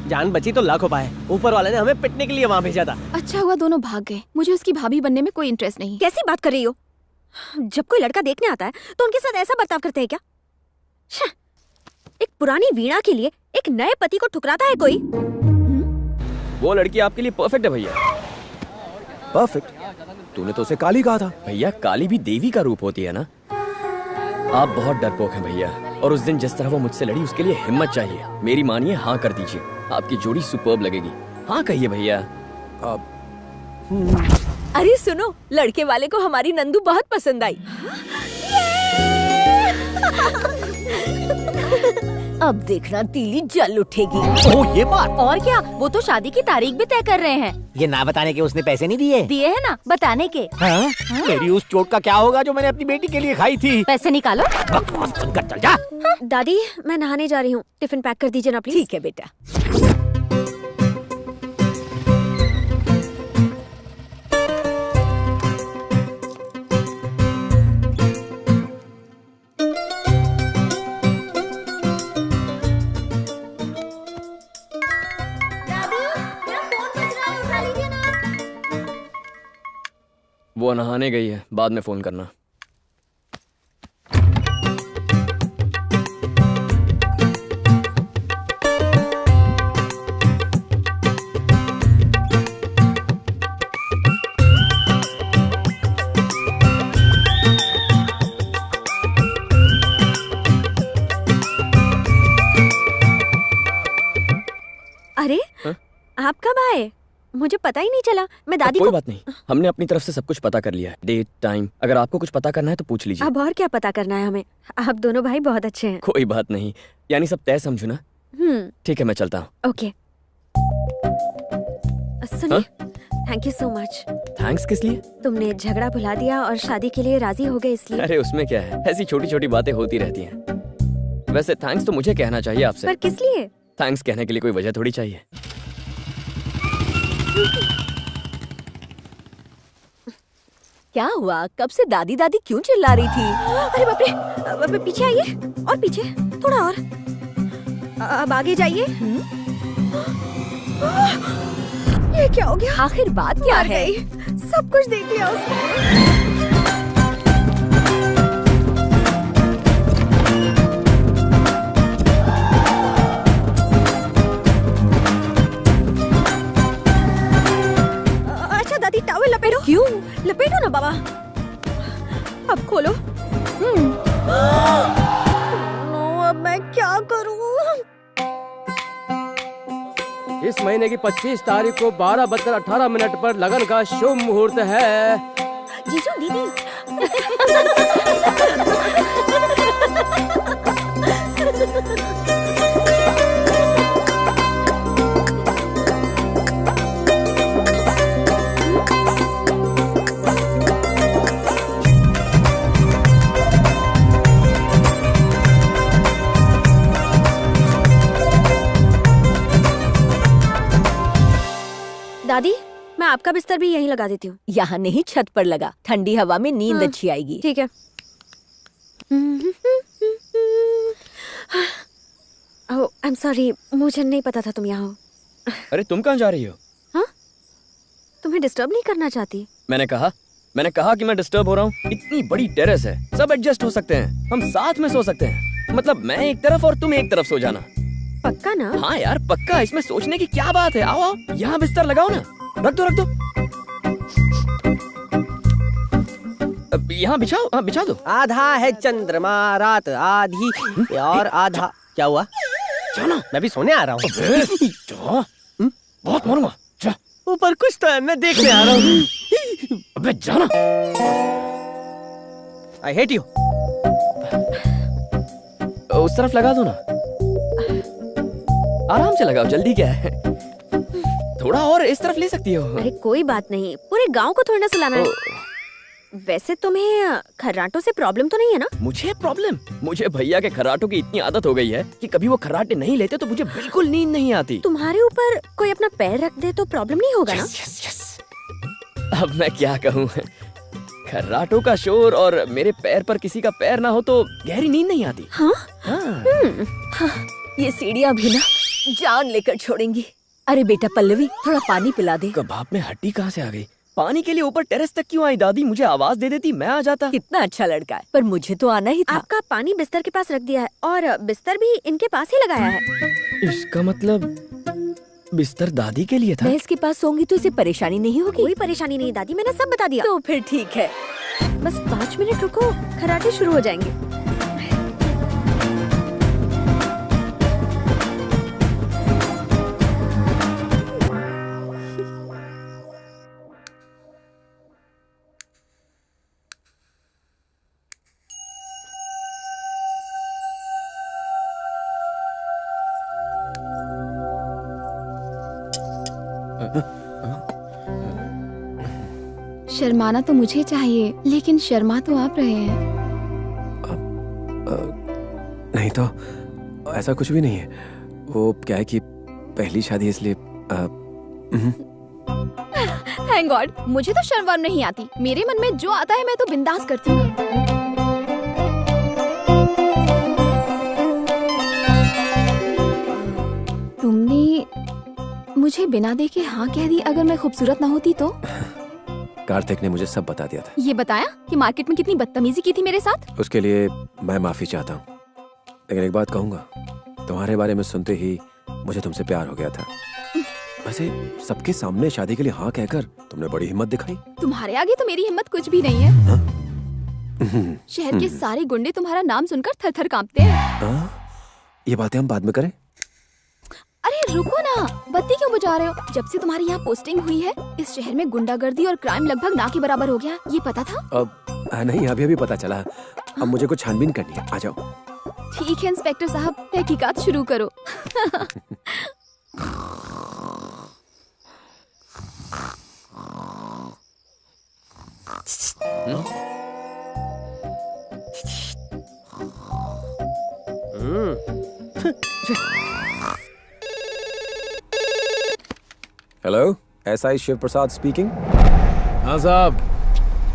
जान बची तो लाखों पाए। ऊपर वाले ने हमें पिटने के लिए वहाँ भेजा था। अच्छा हुआ दोनों भाग गए। मुझे उसकी भाभी बनने में कोई इंटरेस्ट नहीं। कैसी बात कर रही हो? जब कोई लड़का देखने आता है तो उनके साथ ऐसा बर्ताव करते हैं क्या? एक पुरानी वीणा के लिए एक नए पति को ठुकराता है कोई? वो लड़की आपके लिए परफेक्ट है भैया। परफेक्ट? तूने तो उसे काली कहा था। भैया काली भी देवी का रूप होती है ना। आप बहुत डरपोक हैं भैया, और उस दिन जिस तरह वो मुझसे लड़ी उसके लिए हिम्मत चाहिए। मेरी मानिए, हाँ कर दीजिए, आपकी जोड़ी सुपर्ब लगेगी। हाँ कहिए भैया। अरे सुनो, लड़के वाले को हमारी नंदू बहुत पसंद आई। अब देखना तीली जल उठेगी। ओह ये बात। और क्या, वो तो शादी की तारीख भी तय कर रहे हैं। ये ना बताने के उसने पैसे नहीं दिए? दिए है ना, बताने के। हाँ? मेरी उस चोट का क्या होगा जो मैंने अपनी बेटी के लिए खाई थी? पैसे निकालो। बकवास बंद कर, चल जा। दादी मैं नहाने जा रही हूँ, टिफिन पैक कर दीजिए ना प्लीज। ठीक है बेटा। वो नहाने गई है, बाद में फोन करना। अरे हा? आप कब आए? मुझे पता ही नहीं चला। मैं दादी कोई को। बात नहीं, हमने अपनी तरफ से सब कुछ पता कर लिया है। डेट, टाइम, अगर आपको कुछ पता करना है तो पूछ लीजिए। अब और क्या पता करना है हमें? आप दोनों भाई बहुत अच्छे हैं। कोई बात नहीं, यानी सब तय समझू ना। ठीक है मैं चलता हूँ। ओके सुनिए, thank you so much. Thanks किस लिए? तुमने झगड़ा भुला दिया और शादी के लिए राजी हो गए इसलिए। अरे उसमें क्या है, ऐसी छोटी छोटी बातें होती रहती हैं। वैसे थैंक्स तो मुझे कहना चाहिए आपसे। पर किस लिए? थैंक्स कहने के लिए कोई वजह थोड़ी चाहिए। क्या हुआ? कब से दादी दादी क्यों चिल्ला रही थी? अरे बाप रे, पीछे आइए और पीछे, थोड़ा और। अब आगे जाइए। ये क्या हो गया? आखिर बात क्या है? सब कुछ देख लिया उसने। अच्छा दादी टॉवल लपेटो। क्यों? लपेटो ना बाबा। अब खोलो। अब मैं क्या करूं? इस महीने की 25 तारीख को 12:18 पर लगन का शुभ मुहूर्त है। जीजू दीदी। दादी मैं आपका बिस्तर भी यहीं लगा देती हूँ। यहाँ नहीं, छत पर लगा, ठंडी हवा में नींद अच्छी आएगी। ठीक है। ओह आई एम सॉरी, मुझे नहीं पता था तुम यहाँ हो। अरे तुम कहाँ जा रही हो? हाँ? तुम्हें डिस्टर्ब नहीं करना चाहती। मैंने कहा कि मैं डिस्टर्ब हो रहा हूँ। इतनी बड़ी टेरेस है, सब एडजस्ट हो सकते हैं, हम साथ में सो सकते हैं। मतलब मैं एक तरफ और तुम एक तरफ सो जाना। पक्का ना? हाँ यार पक्का, इसमें सोचने की क्या बात है। आओ आओ, यहाँ बिस्तर लगाओ ना। रख दो। यहाँ बिछाओ, हाँ बिछा दो। आधा है चंद्रमा रात आधी और आधा। क्या हुआ? जाना, मैं भी सोने आ रहा हूँ। बहुत मारूंगा। जा। ऊपर कुछ तो है, मैं देखने आ रहा हूँ। अबे जाना। I hate you. उस तरफ लगा दो ना, आराम से लगाओ, जल्दी क्या है। थोड़ा और इस तरफ ले सकती हो। अरे कोई बात नहीं, पूरे गांव को थोड़ी ना सुलाना है। वैसे तुम्हें खर्राटों से प्रॉब्लम तो नहीं है ना? मुझे प्रॉब्लम? मुझे भैया के खर्राटों की इतनी आदत हो गई है कि कभी वो खर्राटे नहीं लेते तो मुझे बिल्कुल नींद नहीं आती। तुम्हारे ऊपर कोई अपना पैर रख दे तो प्रॉब्लम नहीं होगा ना? yes. अब मैं क्या कहूँ, खर्राटों का शोर और मेरे पैर पर किसी का पैर ना हो तो गहरी नींद नहीं आती। हाँ? हाँ। ये सीढ़ियाँ भी ना जान लेकर छोड़ेंगी। अरे बेटा पल्लवी, थोड़ा पानी पिला दे। कबाब में हड्डी कहाँ से आ गई? पानी के लिए ऊपर टेरेस तक क्यों आई दादी? मुझे आवाज दे देती, मैं आ जाता। कितना अच्छा लड़का है, पर मुझे तो आना ही था। आपका पानी बिस्तर के पास रख दिया है और बिस्तर भी इनके पास ही लगाया है। इसका मतलब बिस्तर दादी के लिए था। मैं इसके पास सोऊंगी तो इसे परेशानी नहीं होगी। कोई परेशानी नहीं दादी, मैंने सब बता दिया। तो फिर ठीक है। बस 5 मिनट रुको, खर्राटे शुरू हो जाएंगे। शर्माना तो मुझे चाहिए, लेकिन शर्मा तो आप रहे हैं। नहीं तो ऐसा कुछ भी नहीं है। वो क्या है कि पहली शादी इसलिए थैंक गॉड, मुझे तो शर्म वर्म नहीं आती। मेरे मन में जो आता है मैं तो बिंदास करती हूँ। तुमने मुझे बिना देखे हाँ कह दी। अगर मैं खूबसूरत ना होती तो? कार्तिक ने मुझे सब बता दिया था। ये बताया कि मार्केट में कितनी बदतमीजी की थी मेरे साथ? उसके लिए मैं माफी चाहता हूँ, लेकिन एक बात कहूँगा, तुम्हारे बारे में सुनते ही मुझे तुमसे प्यार हो गया था। वैसे सबके सामने शादी के लिए हाँ कहकर तुमने बड़ी हिम्मत दिखाई। तुम्हारे आगे तो मेरी हिम्मत कुछ भी नहीं है। शहर के सारे गुंडे तुम्हारा नाम सुनकर थर-थर कांपते हैं। ये बातें हम बाद में करें। अरे रुको ना, बत्ती क्यों बुझा रहे हो? जब से तुम्हारी यहाँ पोस्टिंग हुई है, इस शहर में गुंडागर्दी और क्राइम लगभग ना के बराबर हो गया। ये पता था? अब नहीं, अभी पता चला। अब मुझे कुछ छानबीन करनी है, आ जाओ। ठीक है इंस्पेक्टर साहब, तहकीकात शुरू करो। हेलो, एसआई शिव प्रसाद स्पीकिंग। हाँ साहब,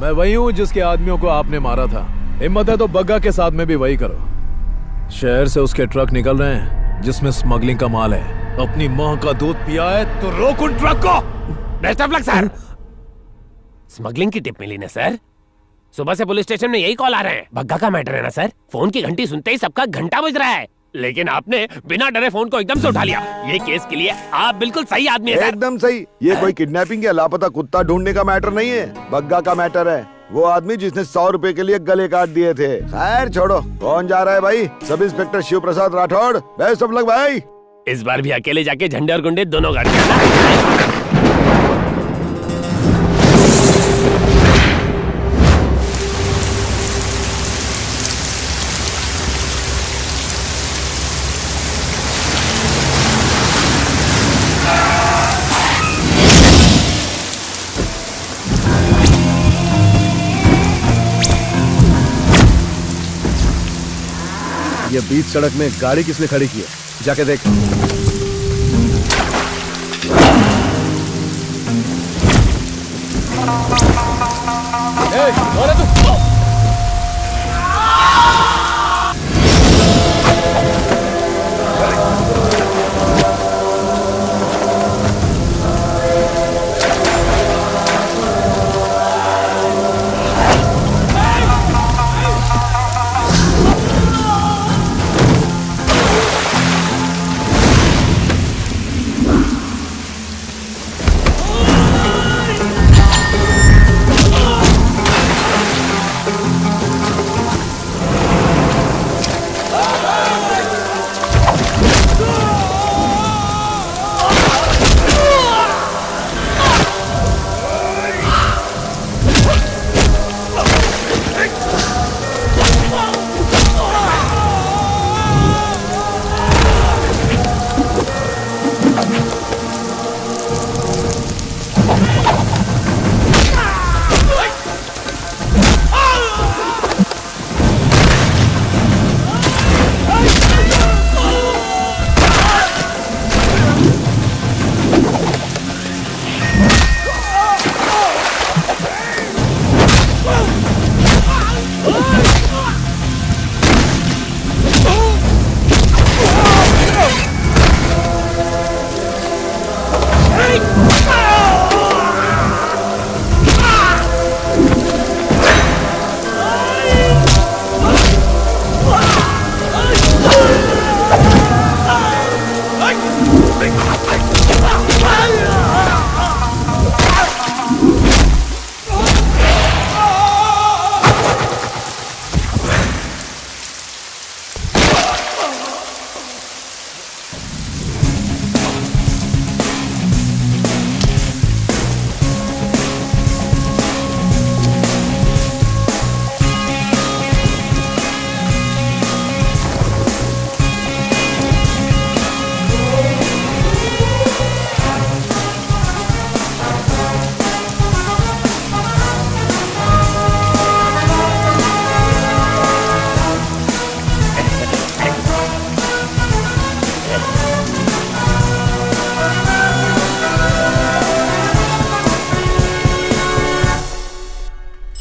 मैं वही हूँ जिसके आदमियों को आपने मारा था। हिम्मत है तो बग्गा के साथ में भी वही करो। शहर से उसके ट्रक निकल रहे हैं जिसमें स्मगलिंग का माल है। अपनी माँ का दूध पिया है तो रोक उन ट्रक को। Best of luck sir. Smuggling की टिप मिली ना सर? सुबह से पुलिस स्टेशन में यही कॉल आ रहे हैं। बग्गा का मैटर है ना सर? फोन की घंटी सुनते ही सबका घंटा बज रहा है, लेकिन आपने बिना डरे फोन को एकदम से उठा लिया। ये केस के लिए आप बिल्कुल सही आदमी हैं सर। एकदम सही। ये कोई किडनैपिंग या लापता कुत्ता ढूंढने का मैटर नहीं है, बग्गा का मैटर है। वो आदमी जिसने 100 रुपए के लिए गले काट दिए थे। खैर छोड़ो, कौन जा रहा है भाई? सब inspector Shiv Prasad Rathore. Best of luck भाई। इस बार भी अकेले जाके झंडे और गुंडे दोनों गाड़ के आना। ये बीच सड़क में गाड़ी किसने खड़ी की है? जाके देख। कौन है तू?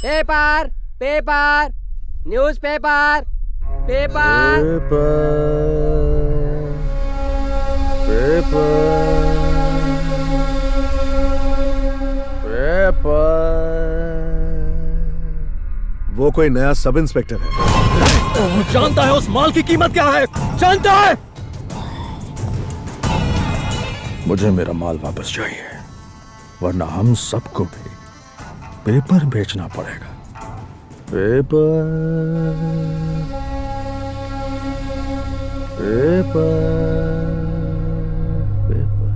Paper paper news paper paper वो कोई नया सब इंस्पेक्टर है। जानता है उस माल की कीमत क्या है? जानता है? मुझे मेरा माल वापस चाहिए, वरना हम सबको भी पेपर बेचना पड़ेगा। Paper paper paper.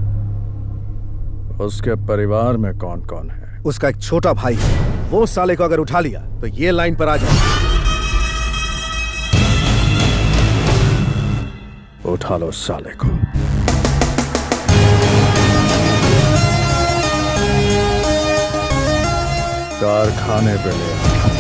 उसके परिवार में कौन कौन है? उसका एक छोटा भाई है। वो साले को अगर उठा लिया तो ये लाइन पर आ जाए। उठा लो साले को। कारखाने पे ले आओ।